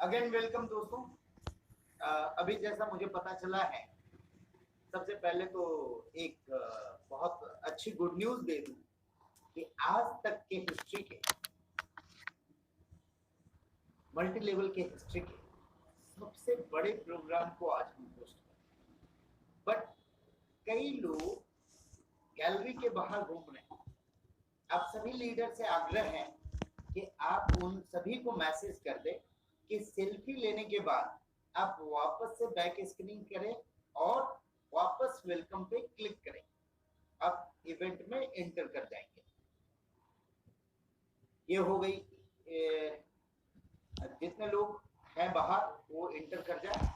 Again welcome दोस्तों। अभी जैसा मुझे पता चला है, सबसे पहले तो एक बहुत अच्छी गुड न्यूज दे दूं कि आज तक के हिस्ट्री के मल्टी लेवल के हिस्ट्री के सबसे बड़े प्रोग्राम को आज हम होस्ट करें। बट कई लोग गैलरी के बाहर घूम रहे हैं। आप सभी लीडर से आग्रह है कि आप उन सभी को मैसेज कर दें कि सेल्फी लेने के बाद आप वापस से बैक स्क्रीनिंग करें और वापस वेलकम पे क्लिक करें। आप इवेंट में एंटर कर जाएंगे। ये हो गई। जितने लोग हैं बाहर वो एंटर कर जाए।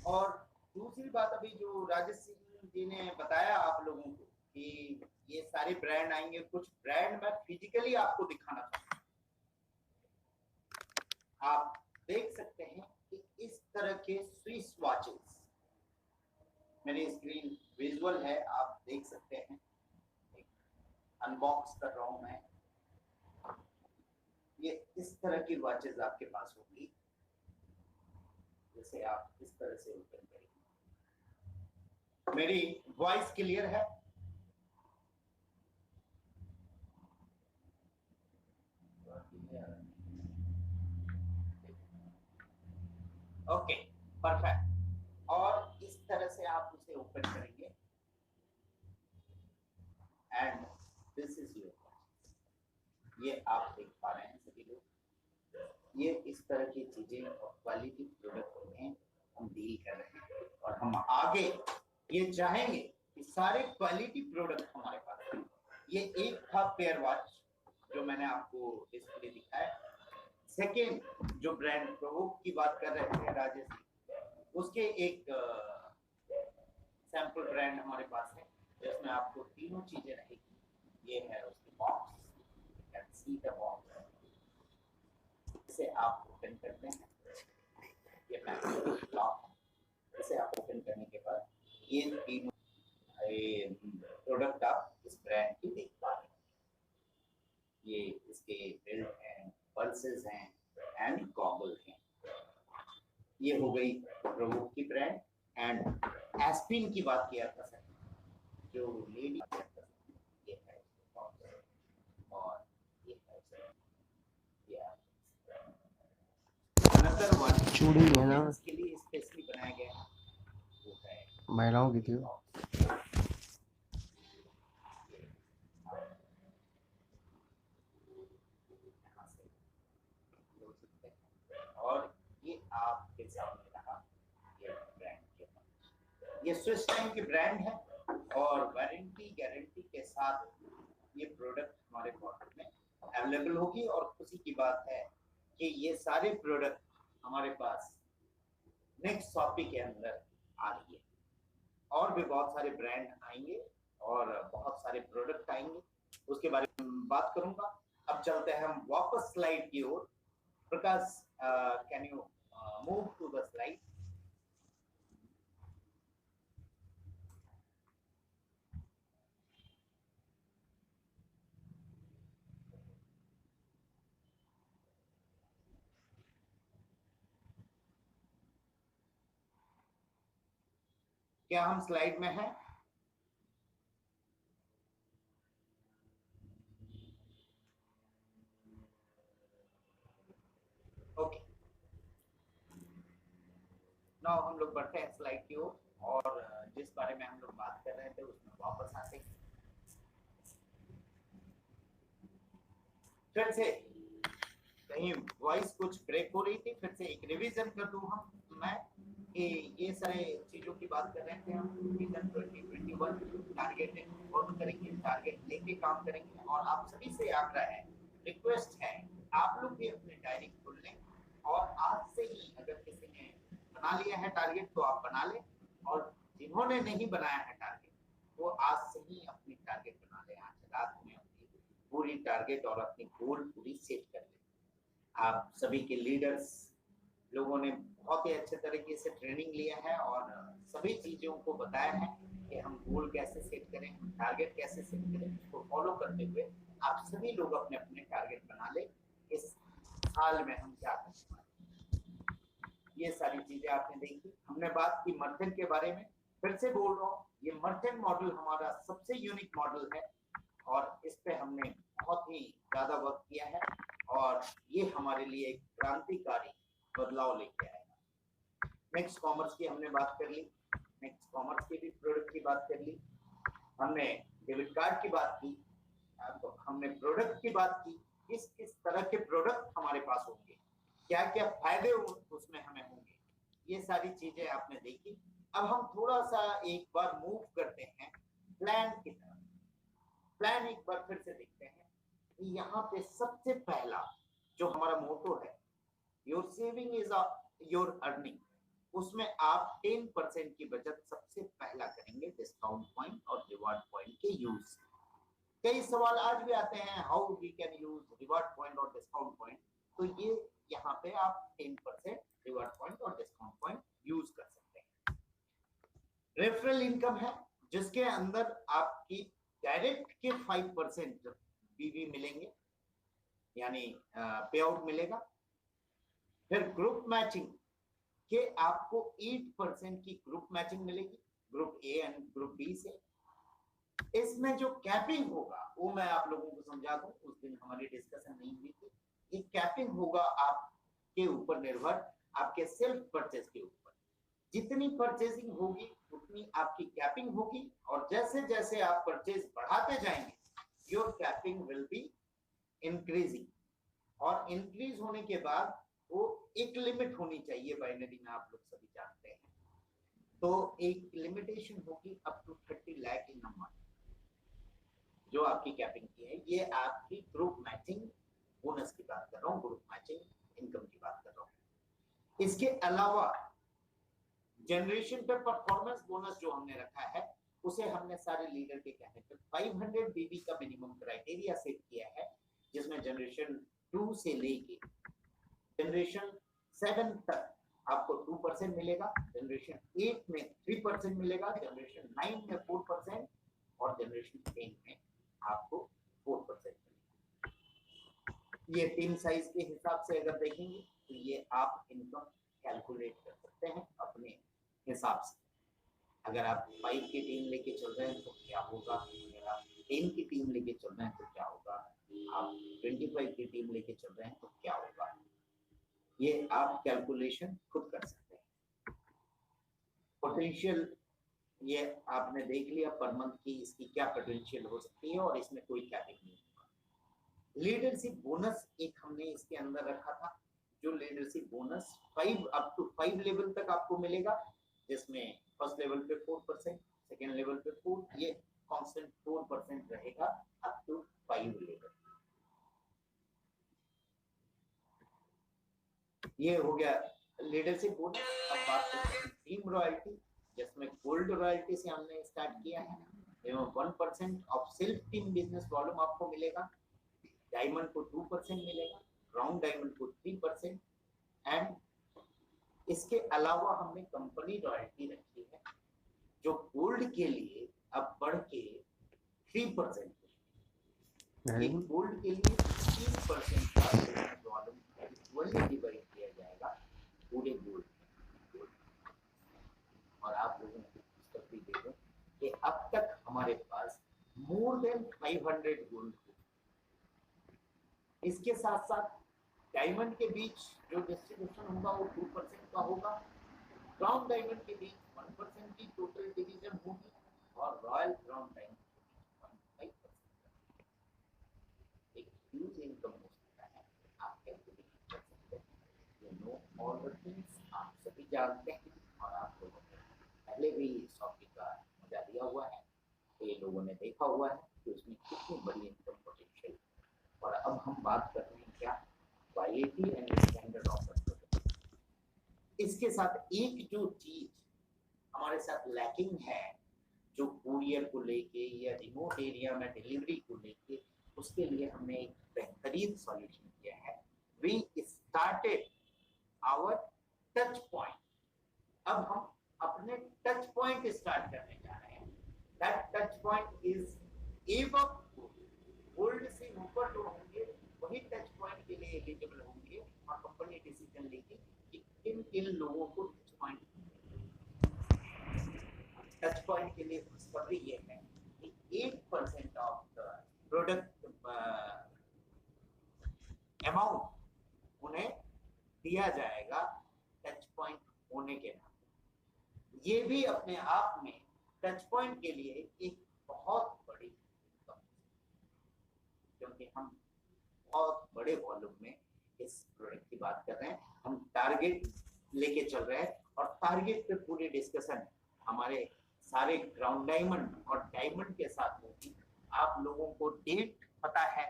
और दूसरी बात, अभी जो राजेश सिंह जी ने बताया आप लोगों को कि ये सारे ब्रांड आएंगे, कुछ ब्रांड मैं फिजिकली आपको दिखाना चाहूंगा। आप देख सकते हैं कि इस तरह के स्विस वॉचेस, मेरी स्क्रीन विजुअल है, आप देख सकते हैं। अनबॉक्स कर रहा हूं मैं। ये इस तरह की वॉचेस आपके पास होगी, जैसे आप इस तरह से ओपन करेंगे। मेरी वॉइस क्लियर है? Okay, perfect. और इस तरह से आप उसे ओपन करेंगे and this is your watch. ये आप देख पा रहे हैं सभी लोग। ये इस तरह की चीजें और क्वालिटी प्रोडक्ट में हम डील कर रहे हैं और हम आगे ये चाहेंगे कि सारे क्वालिटी प्रोडक्ट हमारे पास हैं। ये एक था पेयर वॉच जो मैंने आपको डिस्प्ले दिखाया। सेकेंड, जो ब्रांड प्रोवोक की बात कर रहे थे राजेश, उसके एक सैंपल ब्रांड हमारे पास है जिसमें आपको तीनों चीजें रहेगी। ये है उसकी box, you can see the box. इसे आप ओपन करते हैं, ये मैग्नेटिक लॉक है। इसे आप ओपन करने के बाद ये तीनों प्रोडक्ट आप इस ब्रांड की देख पा रहे हैं। ये इसके बेल्ट हैं, पर्सेस हैं एंड गॉगल हैं। ये हो गई प्रोवोक की ब्रांड। एंड एस्पिन की बात किया था सर, जो लेडी, ये है और ये है ये अनदर वन चूड़ी है ना, इसके लिए स्पेशली बनाया गया है, वो है महिलाओं की थी। और ये आपके सामने रहा ये ब्रांड के, ये स्विस टाइम की ब्रांड है और वारंटी गारंटी के साथ ये प्रोडक्ट हमारे प्रोडक्ट में अवेलेबल होगी। और खुशी की बात है कि ये सारे प्रोडक्ट हमारे पास नेक्स्ट शॉपी के अंदर आ रही है। और भी बहुत सारे ब्रांड आएंगे और बहुत सारे प्रोडक्ट आएंगे, उसके बारे में बात करूंगा। अब चलते हैं हम वापस स्लाइड की ओर। Prakash, can you move to the slide? क्या हम स्लाइड में हैं? ओके, नाउ हम लोग बढ़ते हैं स्लाइड की ओर और जिस बारे में हम लोग बात कर रहे थे उसमें वापस आते हैं। फिर से कहीं वॉइस कुछ ब्रेक हो रही थी, फिर से एक रिवीजन कर दूं मैं कि ये सारे चीजों की बात कर रहे थे हम। विजन 2021 टारगेट फॉलो करेंगे, टारगेट लेके काम करेंगे। और आप सभी से आग्रह है, रिक्वेस्ट है, आप लोग भी अपने डायरी खोल लें और आज से ही अगर किसी ने बना लिया है टारगेट तो आप बना लें, और जिन्होंने नहीं बनाया है टारगेट वो आज से ही अपनी टारगेट बना लें। आज रात में अपनी पूरी टारगेट और अपनी गोल पूरी सेट कर लें। आप सभी के लीडर्स लोगों ने बहुत ही अच्छे तरीके से ट्रेनिंग लिया है और सभी चीजों को बताया है कि हम गोल कैसे सेट करें, टारगेट कैसे सेट करें। उसको फॉलो करते हुए आप सभी लोग अपने अपने टारगेट बना ले। इस साल में हम क्या करने वाले हैं। ये सारी चीजें आपने देखी। हमने बात की मर्चेंट के बारे में, फिर से बोल रहा हूँ, ये मर्चेंट मॉडल हमारा सबसे यूनिक मॉडल है और इस पे हमने बहुत ही ज्यादा वर्क किया है और ये हमारे लिए एक क्रांतिकारी बदलाव लेके आएगा। नेक्स्ट कॉमर्स की हमने बात कर ली, नेक्स्ट कॉमर्स के भी प्रोडक्ट की बात कर ली, हमने डेबिट कार्ड की बात की, तो हमने प्रोडक्ट की बात की, किस किस तरह के प्रोडक्ट हमारे पास होंगे, क्या क्या फायदे उसमें हमें होंगे, ये सारी चीजें आपने देखी। अब हम थोड़ा सा एक बार मूव करते हैं प्लान की तरफ। प्लान एक बार फिर से देखते हैं। यहाँ पे सबसे पहला जो हमारा मोटो है, your saving is your earning, उसमें आप 10% की बचत सबसे पहला करेंगे डिस्काउंट पॉइंट और रिवार्ड पॉइंट के यूज। कई सवाल आज भी आते हैं, how we can use reward point और डिस्काउंट पॉइंट, तो ये यहाँ पे आप 10% रिवार्ड पॉइंट और डिस्काउंट पॉइंट यूज कर सकते हैं। रेफरल इनकम है जिसके अंदर आपकी डायरेक्ट के 5% बीवी मिलेंगे, यानी पे आउट मिलेगा। फिर ग्रुप मैचिंग के आपको 8% की ग्रुप मैचिंग मिलेगी, group A and group B से। इसमें जो कैपिंग होगा वो मैं आप लोगों को समझा दूं, उस दिन हमारी डिस्कशन नहीं हुई थी। ये कैपिंग होगा आपके ऊपर निर्भर, आपके सेल्फ परचेज के ऊपर। जितनी परचेजिंग होगी उतनी आपकी कैपिंग होगी और जैसे जैसे आप परचेज बढ़ाते जाएंगे your capping will be increasing, और इंक्रीज होने के बाद वो एक लिमिट होनी चाहिए, बाइनरी में आप लोग सभी जानते हैं। तो एक लिमिटेशन होगी up to 30 lakh in a month जो आपकी कैपिंग की है। ये आपकी ग्रुप मैचिंग बोनस की बात कर रहा हूँ, ग्रुप मैचिंग इनकम की बात कर रहा हूँ। इसके अलावा जनरेशन पे परफॉर्मेंस बोनस जो हमने रखा है उसे हमने सारे लीडर के कहने पे 500 बीबी का मिनिमम क्राइटेरिया सेट किया है, जिसमें जनरेशन 2 से लेके जनरेशन 7 तक आपको 2% मिलेगा, जनरेशन 8 में 3% मिलेगा, जनरेशन 9 में 4% और जनरेशन 10 में आपको 4% मिलेगा। ये टीम साइज के हिसाब से अगर देखेंगे तो ये आप इनकम कैलकुलेट कर सकते हैं अपने हिसाब से। अगर आप 5 की टीम लेके चल रहे हैं तो क्या होगा, अगर आप 10 की टीम लेके चल रहे हैं तो क्या होगा, आप 25 की टीम लेके चल रहे हैं तो क्या होगा, ये आप कैलकुलेशन खुद कर सकते हैं। पोटेंशियल ये आपने देख लिया पर मंथ की इसकी क्या पोटेंशियल हो सकती है और इसमें कोई कैपिंग नहीं होगा। लीडरशिप बोनस एक हमने इसके अंदर रखा था, जो leadership bonus 5 up to 5 level तक आपको मिलेगा, जिसमें फर्स्ट लेवल पे 4%, सेकेंड लेवल पे 4, ये कांस्टेंट 4% रहेगा अप टू 5 लेवल। ये हो गया लीडरशिप बोनस। अब बात करते हैं टीम रॉयल्टी, जिसमें गोल्ड रॉयल्टी से हमने स्टार्ट किया है, 1% of self team business volume आपको मिलेगा, डायमंड को 2% मिलेगा, राउंड डायमंड को 3%, एंड इसके अलावा हमने कंपनी रॉयल्टी रखी है जो गोल्ड के लिए अब बढ़ के 3%, ये गोल्ड के लिए 3% का वॉल्यूम इक्वली डिवाइड किया जाएगा पूरे गोल्ड में। और आप लोगों को भी देखो कि अब तक हमारे पास मोर देन 500 गोल्ड हो। इसके साथ साथ डायमंड के बीच जो डिस्ट्रीब्यूशन होगा वो 2% का होगा, क्राउन डायमंड के बीच 1% की टोटल डिवीजन होगी और रॉयल क्राउन डायमंड के बीच 1.5%। एक ह्यूज इनकम हो सकता है, आप कैलकुलेट कर सकते हैं। You know all the things, आप सभी जानते हैं और आप लोगों ने पहले भी इस टॉपिक का मजा लिया हुआ है, ये लोगों ने देखा हुआ है कि उसमें कितनी बड़ी इनकम पोटेंशियल। और अब हम बात कर रहे हैं क्या, quality and standard of product. इसके साथ एक जो चीज हमारे साथ लैकिंग है, जो कुरियर को लेके या रिमोट एरिया में डिलीवरी को लेके, उसके लिए हमने एक बेहतरीन सॉल्यूशन किया है। We started our touch point. अब हम अपने टच पॉइंट स्टार्ट करने जा रहे हैं। That touch point is above gold से ऊपर जो होंगे वही टच पॉइंट के लिए एलिजिबल होंगे और कंपनी डिसीजन लेगी कि किन किन लोगों को टच पॉइंट के लिए खुशखबरी ये है कि 8% ऑफ द प्रोडक्ट अमाउंट उन्हें दिया जाएगा टच पॉइंट होने के नाते। ये भी अपने आप में टच पॉइंट के लिए एक बहुत बड़ी, क्योंकि हम बहुत बड़े वॉल्यूम में इस प्रोडक्ट की बात कर रहे हैं, हम टारगेट लेके चल रहे हैं और टारगेट पे पूरी डिस्कशन हमारे सारे ग्राउंड डायमंड और डायमंड के साथ होगी। आप लोगों को डेट पता है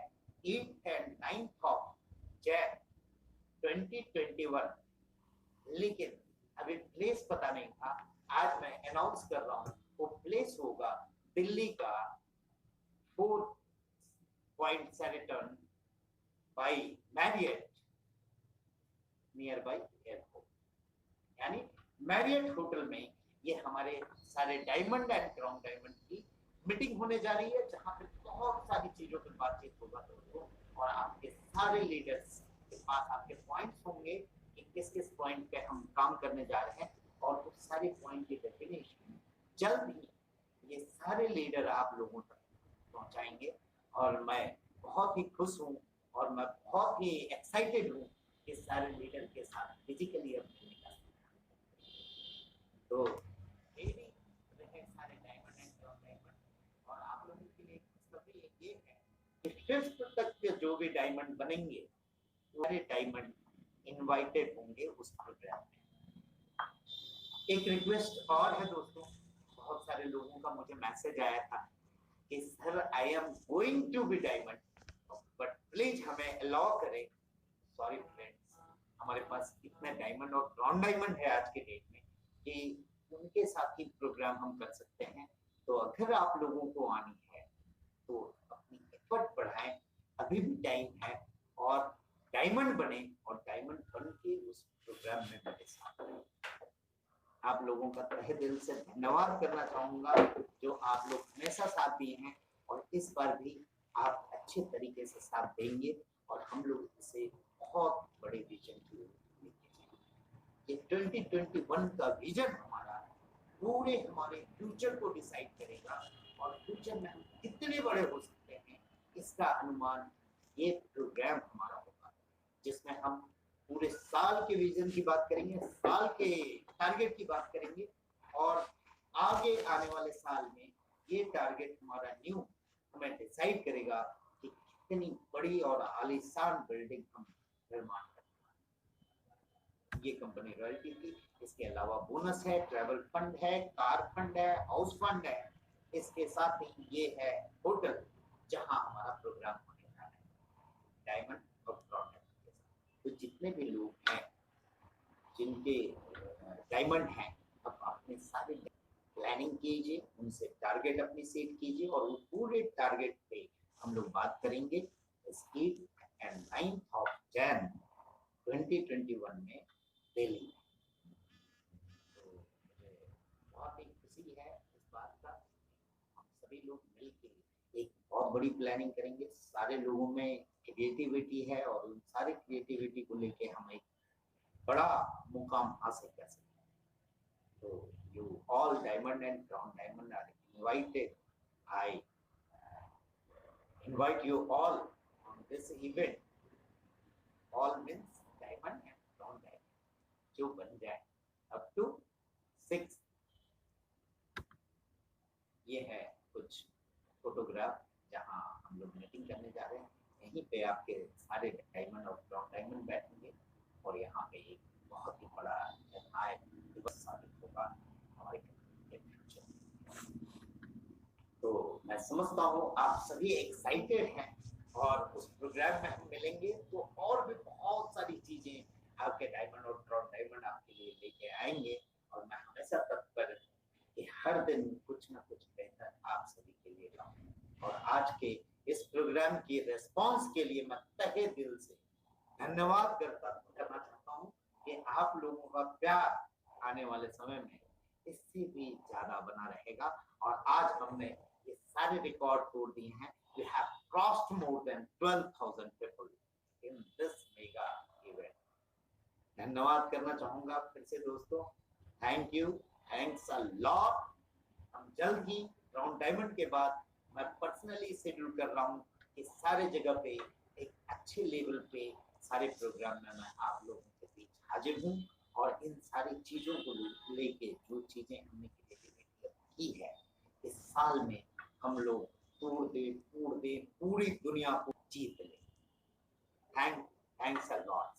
8 एंड 9 ऑफ जैन 2021, लेकिन अभी प्लेस पता नहीं था। आज मैं अनाउंस कर रहा हूँ वो प्लेस होगा दिल्ली का 4 point Sheraton by Marriott near by airport, यानी मैरियट होटल में ये हमारे सारे डायमंड एंड क्राउन डायमंड की मीटिंग होने जा रही है, जहां पे बहुत सारी चीजों पर बातचीत होगा दोस्तों। और आपके सारे लीडर्स के पास आपके पॉइंट्स होंगे कि किस किस पॉइंट पे हम काम करने जा रहे हैं, और उस सारे पॉइंट की डेफिनेशन जल्द ही ये सारे लीडर आप लोगों तक पहुंचाएंगे। और मैं बहुत ही खुश हूँ और मैं बहुत ही एक्साइटेड हूँ इस सारे लीडर के साथ फिजिकली अब मिलने का। तो मेरी रहे सारे डायमंड एंड क्राउन डायमंड, और आप लोगों के लिए खुशखबरी ये है कि 5th तक के जो भी डायमंड बनेंगे सारे डायमंड इनवाइटेड होंगे उस प्रोग्राम में। एक रिक्वेस्ट और है दोस्तों, बहुत सारे लोगों का मुझे मैसेज आया था कि sir I am going to be diamond, but please हमें अलाउ करें। सॉरी फ्रेंड्स, हमारे पास इतने डायमंड और क्राउन डायमंड है आज के डेट में कि उनके साथ ही प्रोग्राम हम कर सकते हैं। तो अगर आप लोगों को आनी है तो अपनी एफर्ट बढ़ाएं, अभी भी टाइम है, और डायमंड बने और डायमंड बन के उस प्रोग्राम में मेरे साथ रहें। आप लोगों का तहे दिल से धन्यवाद करना चाहूंगा जो आप लोग हमेशा साथ दिए हैं, और इस बार भी आप अच्छे तरीके से साथ देंगे और हम लोग इसे बहुत बड़े विजन की ओर लेके जाएंगे। ये 2021 का विजन हमारा पूरे हमारे फ्यूचर को डिसाइड करेगा, और फ्यूचर में हम कितने बड़े हो सकते हैं इसका अनुमान ये प्रोग्राम हमारा होगा, जिसमें हम पूरे साल के विजन की बात करेंगे, साल के टारगेट की बात करेंगे, और आगे आने वाले साल में ये टारगेट हमारा न्यू हमें डिसाइड करेगा कि कितनी बड़ी और आलीशान बिल्डिंग हम निर्माण करेंगे। ये कंपनी रॉयल्टी की, इसके अलावा बोनस है, ट्रैवल फंड है, कार फंड है, हाउस फंड है, इसके साथ ही ये है होटल जहां हमारा प्रोग्राम होने जा रहा है डायमंड और क्राउन डायमंड के साथ। तो जितने भी लोग हैं जिनके डायमंड हैं, अब अपने सारे प्लानिंग कीजिए, उनसे टारगेट अपनी सेट कीजिए, और वो पूरे टारगेट पे हम लोग बात करेंगे 8 एंड 9 ऑफ जैन 2021 में दिल्ली। तो मुझे बहुत ही खुशी है इस बात का, हम सभी लोग मिलकर एक बहुत बड़ी प्लानिंग करेंगे। सारे लोगों में क्रिएटिविटी है और उन सारी क्रिएटिविटी को लेके हम एक बड़ा मुकाम हासिल कर सकते हैं। तो you all diamond and crown diamond are invited. I invite you all on this event. All means diamond and crown diamond जो बन जाए up to 6। ये है कुछ फोटोग्राफ जहां हम लोग मीटिंग करने जा रहे हैं। यहीं पे आपके सारे डायमंड और क्राउन डायमंड बैठेंगे, और यहाँ पे एक बहुत ही बड़ा दिवस साबित होगा हमारे फ्यूचर। तो मैं समझता हूँ आप सभी एक्साइटेड हैं, और उस प्रोग्राम में हम मिलेंगे तो और भी बहुत सारी चीजें आपके डायमंड और क्राउन डायमंड आपके लिए लेके आएंगे, और मैं हमेशा तत्पर कि हर दिन कुछ ना कुछ बेहतर आप सभी के लिए लाऊं। और आज के इस प्रोग्राम की रिस्पांस के लिए मैं तहे दिल से धन्यवाद करना चाहता हूँ कि आप लोगों का प्यार आने वाले समय में इससे भी ज्यादा बना रहेगा। और आज हमने ये सारे रिकॉर्ड तोड़ दिए हैं। We have crossed more than 12,000 people in this mega event. धन्यवाद करना चाहूंगा फिर से दोस्तों। Thank you, thanks a lot. हम जल्द ही राउंड डायमंड के बाद मैं पर्सनली शेड्यूल कर रहा हूँ कि सारे जगह पे एक अच्छे लेवल पे सारे प्रोग्राम में मैं आप लोगों के बीच हाजिर हूँ और इन सारी चीजों को लेके जो चीजें हमने क्रिएटिविटी की है इस साल में हम लोग तोड़ दे पूरी दुनिया को जीत ले। Thanks a lot.